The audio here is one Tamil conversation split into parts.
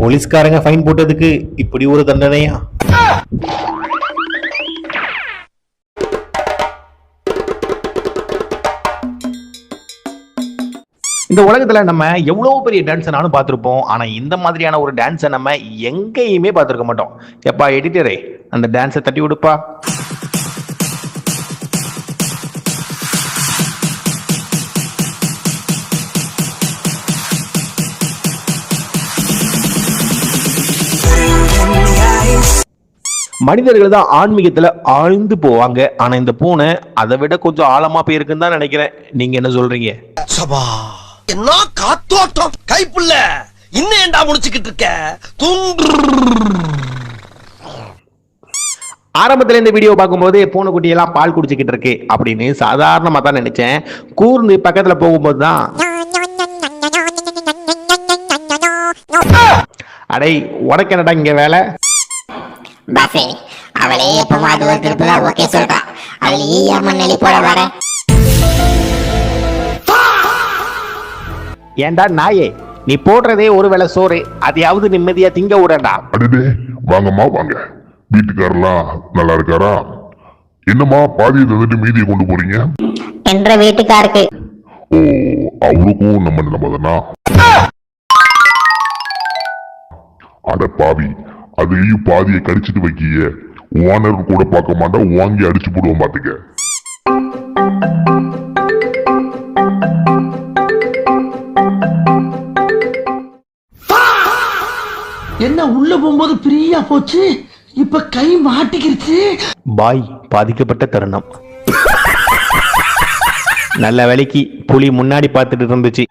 போலீஸ்காரங்க ஃபைன் போட்டதுக்கு இப்படி ஒரு தண்டனையா? இந்த உலகத்துல நம்ம எவ்வளவு பெரிய டான்ஸ் நானும் பார்த்திருப்போம். ஆனா இந்த மாதிரியான ஒரு டான்ஸை நம்ம எங்கேயுமே பார்த்திருக்க மாட்டோம். எப்பா எடிட்டரே, அந்த டான்ஸை தட்டி விடுப்பா. மனிதர்கள் தான் ஆன்மீகத்துல ஆழ்ந்து போவாங்க. ஆனா இந்த பூனை அதை விட கொஞ்சம் ஆழமா போயிருக்குன்னு தான் நினைக்கிறேன். நீங்க என்ன சொல்றீங்க? சபா, என்ன காத்தோட்டம் கைப்புள்ள, இன்னும் ஏண்டா முடிச்சுக்கிட்டு இருக்க? ஆரம்பத்துல இந்த வீடியோ பார்க்கும்போது பூனைக்குட்டி எல்லாம் பால் குடிச்சுக்கிட்டு இருக்கு அப்படின்னு சாதாரணமா தான் நினைச்சேன். கூர்ந்து பக்கத்துல போகும்போது தான் அடை உனக்கு என்னடா இங்க வேலை? பாசே, அவளே எப்பமாவது ஒரு திருப்பி ஓகே சொல்றா. அதுல ஈயம்மன் நெளி போட வர. ஏண்டா நாயே, நீ போடுறதே ஒரு வேளை சோறு, அதையாவது நிம்மதியா திங்க விடண்டா. அடடே, வாங்கம்மா வாங்க. வீட்டுக்காரெல்லாம் நல்லா இருக்காரா? என்னம்மா பாதியை தந்துட்டு மீதியை கொண்டு போறீங்க? என்ற வீட்டுக்காருக்கு. ஓ, அவருக்கும் நம்ம நிலைமைதானா? அட பாவி, அதையும் பாதியை கடிச்சிட்டு வைக்கிய. ஓனர் கூட பார்க்க மாட்டா, வாங்கி அடிச்சு போடுவோம் பாத்துக்க. என்ன உள்ள போகும்போது பிரியா போச்சு, இப்ப கை மாட்டிக்கிருச்சு. பாய் பாதிக்கப்பட்ட தருணம். நல்ல வேலைக்கு புலி முன்னாடி பார்த்துட்டு இருந்துச்சு.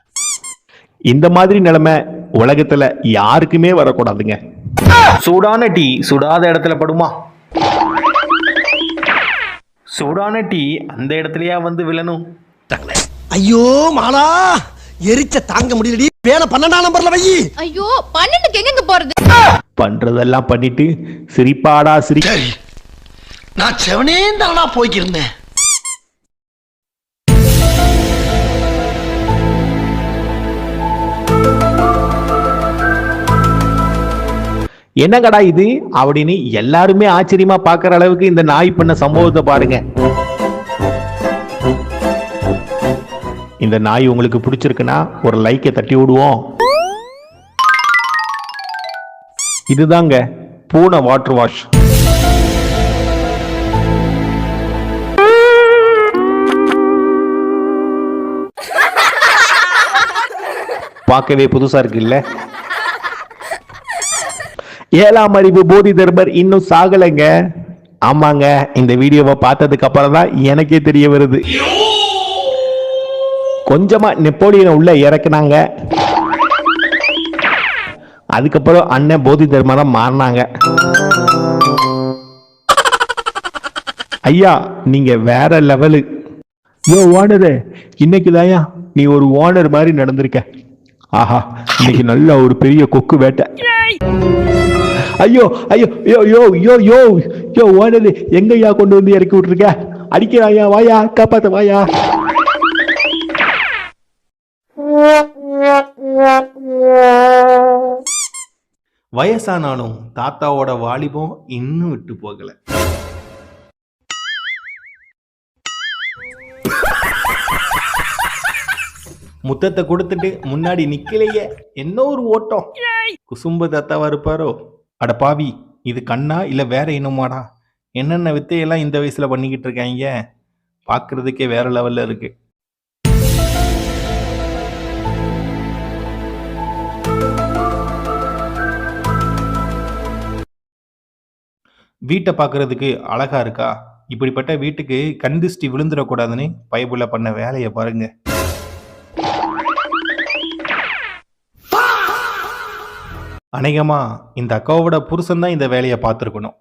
இந்த மாதிரி நிலைமை உலகத்துல யாருக்குமே வரக்கூடாதுங்க. சூடான டீ சுடாத இடத்துல படுமா? சூடான டீ அந்த இடத்துலயா வந்து விழணும்? ஐயோ மாலா, எரிச்ச தாங்க முடியலடி. பேன 12ஆம் நம்பர்ல வை. ஐயோ 12க்கு எங்க போறது? பண்றதெல்லாம் பண்ணிட்டு சிரிப்பாடா சிரி. நான் செவனே தானா போய்க்கிருந்தேன். என்னங்கடா இது அப்படின்னு எல்லாருமே ஆச்சரியமா பாக்குற அளவுக்கு இந்த நாய் பண்ண சம்பவத்தை பாருங்க. இந்த நாய் உங்களுக்கு பிடிச்சிருக்குன்னா ஒரு லைக்கை தட்டி விடுவோம். இதுதாங்க பூனை வாட்டர் வாஷ். பார்க்கவே புதுசா இருக்கு இல்ல? 7ஆம் அறிவு போதி தர்மர் இன்னும் சாகலைங்க. ஆமாங்க, இந்த வீடியோவை பார்த்ததுக்கு அப்புறம் தான் எனக்கே தெரிய வருது. கொஞ்சமா நெப்போலியனை உள்ள இறக்குனாங்க. அதுக்கப்புறம் அண்ணன் போதி தர்மரா மாறினாங்க. ஐயா, நீங்க வேற லெவலு. யோ ஓனரு, இன்னைக்கு தாயா நீ ஒரு ஓனர் மாதிரி நடந்திருக்க. ஆஹா, இன்னைக்கு நல்ல ஒரு பெரிய கொக்கு வேட்டை. ஐயோ ஐயோ யோ யோ யோ யோ யோ ஓனரு, எங்கய்யா கொண்டு வந்து இறக்கி விட்டுருக்க? அடிக்கிறாயா, வாயா காப்பாத்த வாயா. வயசானாலும் தாத்தாவோட வாலிபம் இன்னும் விட்டு போகல. முத்தத்தை கொடுத்துட்டு முன்னாடி நிக்கலையே, என்ன ஒரு ஓட்டம். குசும்பு தாத்தாவா இருப்பாரோ? அட பாவி, இது கண்ணா இல்ல வேற என்னமாடா? என்னென்ன வித்தையெல்லாம் இந்த வயசுல பண்ணிக்கிட்டு இருக்காங்க. பாக்குறதுக்கே வேற லெவல்ல இருக்கு. வீட்டை பார்க்கறதுக்கு அழகா இருக்கா? இப்படிப்பட்ட வீட்டுக்கு கண் திருஷ்டி விழுந்துடக்கூடாதுன்னு பைபிள்ல பண்ண வேலையை பாருங்க. அநேகமா இந்த அக்காவோட புருஷன் தான் இந்த வேலையை பார்த்துருக்கணும்.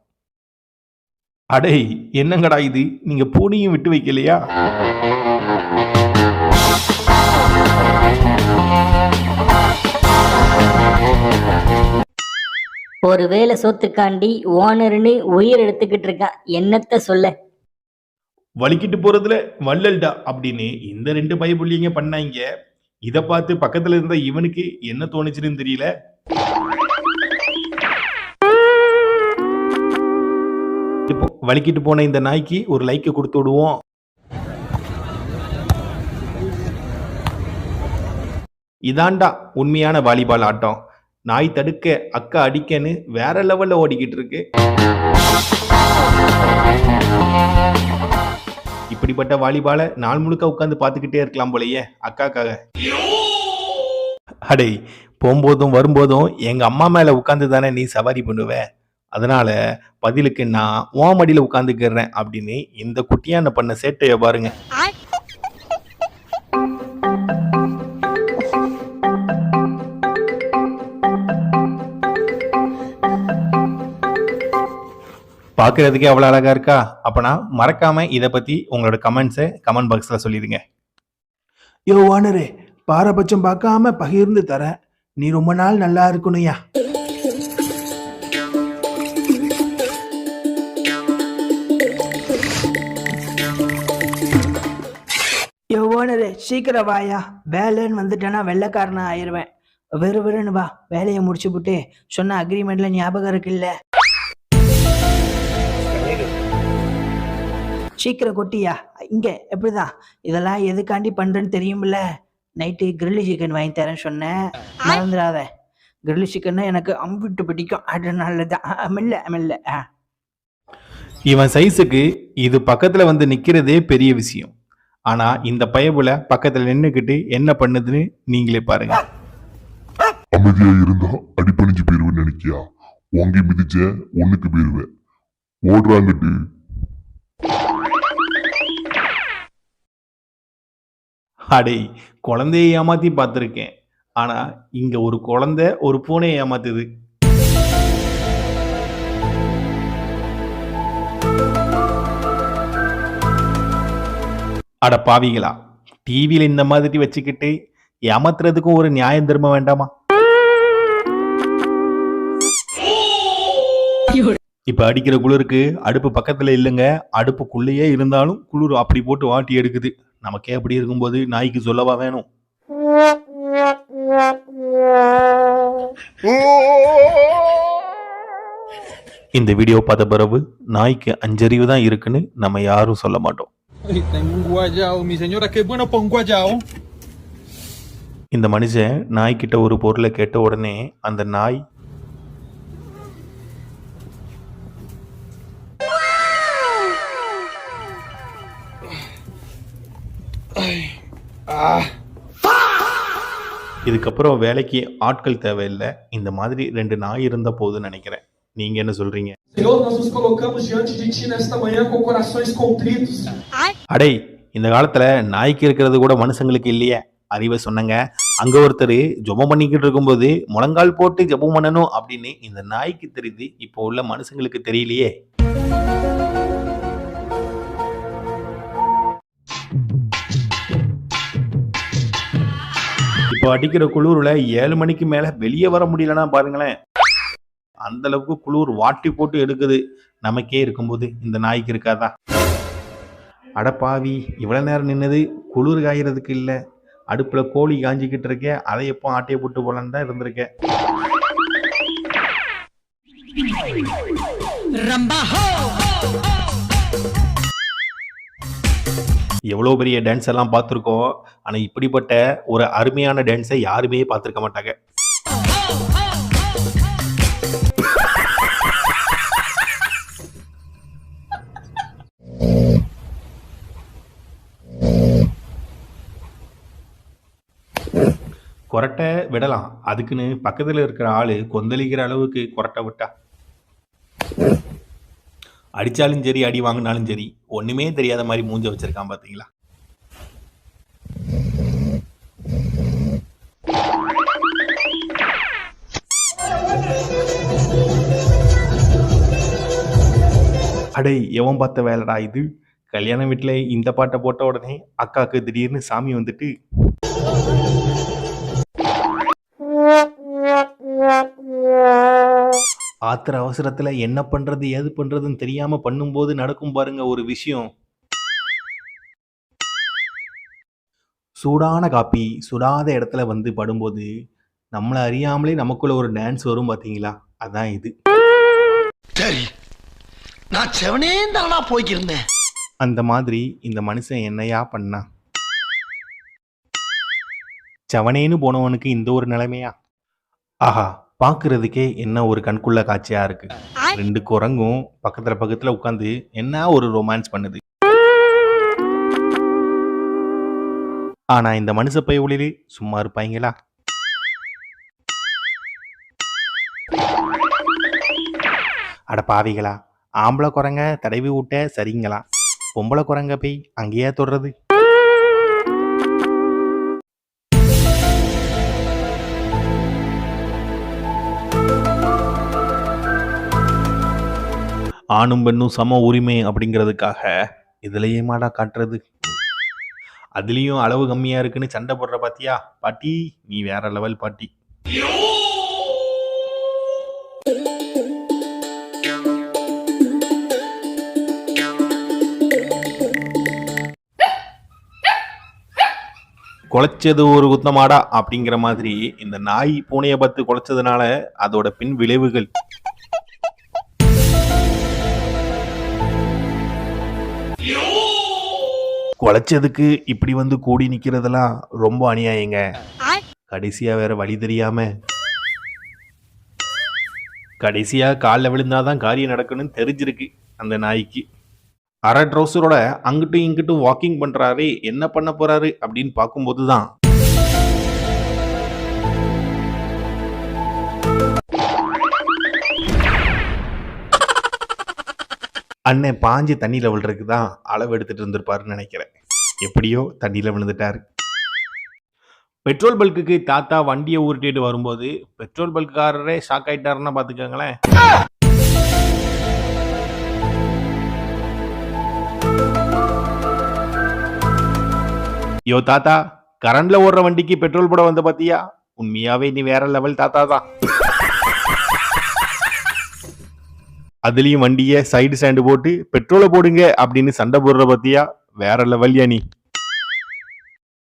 அடே என்னங்கடா இது, நீங்க பூனையும் விட்டு வைக்கலையா? ஒருவேளை சொத்துக்காண்டி ஓனர்னு உயிர் எடுத்துக்கிட்டு இருக்கான். என்னத்த சொல்ல? வலிக்கிட்டு போறதுல வள்ளல்டா அப்படின்னு இந்த 2 பைபிள்ளைங்க பண்ணாங்க. இதை பார்த்து பக்கத்துல இருந்த இவனுக்கு என்ன தோணுச்சுன்னு தெரியல. வலிக்கிட்டு போன இந்த நாய்க்கு ஒரு லைக்கை கொடுத்து விடுவோம். இதாண்டா உண்மையான வாலிபால் ஆட்டம். நாய் தடுக்க அக்கா அடிக்கன்னு வேற லெவல்ல ஓடிக்கிட்டு இருக்கு. இப்படிப்பட்ட வாலிபாலை நாள் முழுக்க உட்காந்து பார்த்துக்கிட்டே இருக்கலாம் போலயே அக்காக்காக. அடே, போகும்போதும் வரும்போதும் எங்க அம்மா மேல உட்காந்து தானே நீ சவாரி பண்ணுவ, அதனால பதிலுக்கு நான் உன் மடியில உட்காந்துக்கிறேன் அப்படின்னு இந்த குட்டியான பண்ண சேட்டைய பாருங்க. பார்க்கறதுக்கே அவ்வளோ அழகா இருக்கா? அப்பனா மறக்காம இதை பத்தி உங்களோட கமெண்ட்ஸை கமெண்ட் பாக்ஸ்ல சொல்லிடுங்க. யோ ஓனரே, பாரபட்சம் பார்க்காம பகிர்ந்து தர, நீ ரொம்ப நாள் நல்லா இருக்கணும்யா. யோ ஓனரே, சீக்கிரம் வாயா. வேலைன்னு வந்துட்டேன்னா வெள்ளைக்காரனா ஆயிடுவேன். வெறுன்னு வா, வேலையை முடிச்சு விட்டு சொன்ன அக்ரிமெண்ட்ல ஞாபகம் இருக்குல்ல. சீக்கிரம் கொட்டியா. இங்க எப்படிதான் இதெல்லாம் எதுக்காண்டி பண்றேன்னு தெரியும்ல. நைட்டு கிரில்லி சிக்கன் வாங்கி தரேன்னு சொன்னேன், மறந்துடாத. கிரில்லி சிக்கன் எனக்கு அம்பிட்டு பிடிக்கும், அதனாலதான். மெல்ல. இவன் சைஸுக்கு இது பக்கத்துல வந்து நிக்கிறதே பெரிய விஷயம். ஆனா இந்த பயபுல பக்கத்துல நின்னுக்கிட்டு என்ன பண்ணுதுன்னு நீங்களே பாருங்க. அமைதியா இருந்தா அடிப்பணிஞ்சு போயிருவேன்னு நினைக்கியா? ஓங்கி மிதிச்ச ஒண்ணுக்கு போயிருவேன். ஓடுறாங்கட்டு. அடே, குழந்தையை ஏமாத்தி பார்த்துருக்கேன். ஆனா இங்க ஒரு குழந்தை ஒரு பூனையை ஏமாத்துது. அட பாவிகளா, டிவியில இந்த மாதிரி வச்சுக்கிட்டு ஏமாத்துறதுக்கும் ஒரு நியாயம் தர்மம் வேண்டாமா? இப்ப அடிக்கிற குளிருக்கு அடுப்பு பக்கத்துல இல்லைங்க, அடுப்புக்குள்ளேயே இருந்தாலும் குளிர் அப்படி போட்டு வாட்டி எடுக்குது. நமக்கே அப்படி இருக்கும்போது நாய்க்கு சொல்லவா வேணும்? இந்த வீடியோ பார்த்த பிறகு நாய்க்கு 5 அறிவு தான் இருக்குன்னு நம்ம யாரும் சொல்ல மாட்டோம். இந்த மனுஷன் நாய்கிட்ட ஒரு பொருளை கேட்ட உடனே அந்த நாய் இதுக்கப்புறம் வேலைக்கு ஆட்கள் தேவையில்லை, இந்த மாதிரி 2 நாய் இருந்த போதுன்னு நினைக்கிறேன். நீங்க என்ன சொல்றீங்க? அடே, இந்த காலத்துல நாய்க்கு இருக்கிறது கூட மனுஷங்களுக்கு இல்லையே, அறிவை சொன்னங்க. அங்க ஒருத்தர் ஜெபம் பண்ணிக்கிட்டு இருக்கும்போது முழங்கால் போட்டு ஜெபம் பண்ணணும் அப்படின்னு இந்த நாய்க்கு தெரியுது, இப்போ உள்ள மனுஷங்களுக்கு தெரியலையே. இப்போ அடிக்கிற குளிர்ல 7 மணிக்கு மேல வெளியே வர முடியலன்னா பாருங்களேன். அந்த அளவுக்கு குளிர் வாட்டி போட்டு எடுக்குது. நமக்கே இருக்கும்போது இந்த நாய்க்கு இருக்காதா? அடப்பாவி, இவ்வளவு நேரம் நின்னது குளிர் காயறதுக்கு இல்ல, அடுப்புல கோழி காஞ்சிக்கிட்டு இருக்கேன், அதை எப்போ ஆட்டையை போட்டு போலான்னு தான் இருந்திருக்கேன். எவ்வளோ பெரிய டான்ஸ் எல்லாம் பார்த்துருக்கோம், ஆனால் இப்படிப்பட்ட ஒரு அருமையான டான்ஸை யாருமே பார்த்துருக்க மாட்டாங்க. கொரட்டை விடலாம், அதுக்குன்னு பக்கத்தில் இருக்கிற ஆளு கொந்தளிக்கிற அளவுக்கு கொரட்டை விட்டா அடிச்சாலும் சரி, அடி வாங்கினாலும் சரி, ஒண்ணுமே தெரியாத மாதிரி மூஞ்ச வச்சிருக்கான் பாத்தீங்களா? அடே, எவன் பார்த்த வேலைடா இது? கல்யாண வீட்டுல இந்த பாட்டை போட்ட உடனே அக்காவுக்கு திடீர்னு சாமி வந்துட்டு ஆத்திர அவசரத்துல என்ன பண்றது ஏது பண்றதுன்னு தெரியாம பண்ணும்போது நடக்கும் பாருங்க ஒரு விஷயம். சூடான காப்பி சுடாத இடத்துல வந்து படும்போது நம்மளை அறியாமலே நமக்குள்ள ஒரு டான்ஸ் வரும் பாத்தீங்களா? அதான் இது. சரி, நான் செவனே தானா போய்க்கிருந்தேன். அந்த மாதிரி இந்த மனுஷன் என்னையா பண்ணா? செவனேன்னு போனவனுக்கு இந்த ஒரு நிலைமையா? ஆஹா, பார்க்கறதுக்கே என்ன ஒரு கண்குள்ள காட்சியா இருக்கு. ரெண்டு குரங்கும் பக்கத்துல உட்காந்து என்ன ஒரு ரொமான்ஸ் பண்ணுது. ஆனா இந்த மனுஷ பயவுளிலே சும்மா இருப்பாங்களா? அட பாவிகளா, ஆம்பளை குரங்க தடவி விட்ட சரிங்களா, பொம்பளை குரங்க போய் அங்கேயே தொடுறது. ஆணும் பெண்ணும் சம உரிமை அப்படிங்கிறதுக்காக இதுலயே மாடா காட்டுறது. அதுலயும் அளவு கம்மியா இருக்குன்னு சண்டை போடுற பாத்தியா பாட்டி, நீ வேற லெவல் பாட்டி. குலைச்சது ஒரு குத்தமாடா அப்படிங்கிற மாதிரி இந்த நாய் பூனைய பார்த்து குலைச்சதுனால அதோட பின் விளைவுகள். குலைச்சதுக்கு இப்படி வந்து கூடி நிக்கிறதெல்லாம் ரொம்ப அநியாயங்க. கடைசியா வேற வழி தெரியாம கடைசியா காலில் விழுந்தாதான் காரியம் நடக்கணும்னு தெரிஞ்சிருக்கு அந்த நாய்க்கு. அரை ட்ரௌசரோட அங்கிட்டும் இங்கிட்டும் வாக்கிங் பண்றாரு, என்ன பண்ண போறாரு அப்படின்னு பார்க்கும்போதுதான் அண்ணன் பாஞ்சு தண்ணியில விழுறதுக்கு தான் அளவு எடுத்துட்டு இருந்திருப்பாருன்னு நினைக்கிறேன். எப்படியோ தண்ணியில விழுந்துட்டாரு. பெட்ரோல் பல்க்குக்கு தாத்தா வண்டியை உருட்டிட்டு வரும்போது பெட்ரோல் பல்காரரே ஷாக் ஆயிட்டாருன்னா பாத்துக்கோங்களேன். யோ தாத்தா, கரண்ட்ல ஓடுற வண்டிக்கு பெட்ரோல் போட வந்த பாத்தியா? உண்மையாவே நீ வேற லெவல் தாத்தா தான். அதுலயும் வண்டிய சைடு ஸ்டாண்டு போட்டு பெட்ரோலை போடுங்க அப்படின்னு சண்டை போடுற பாத்தியா? வேற லெவல் யா நீ.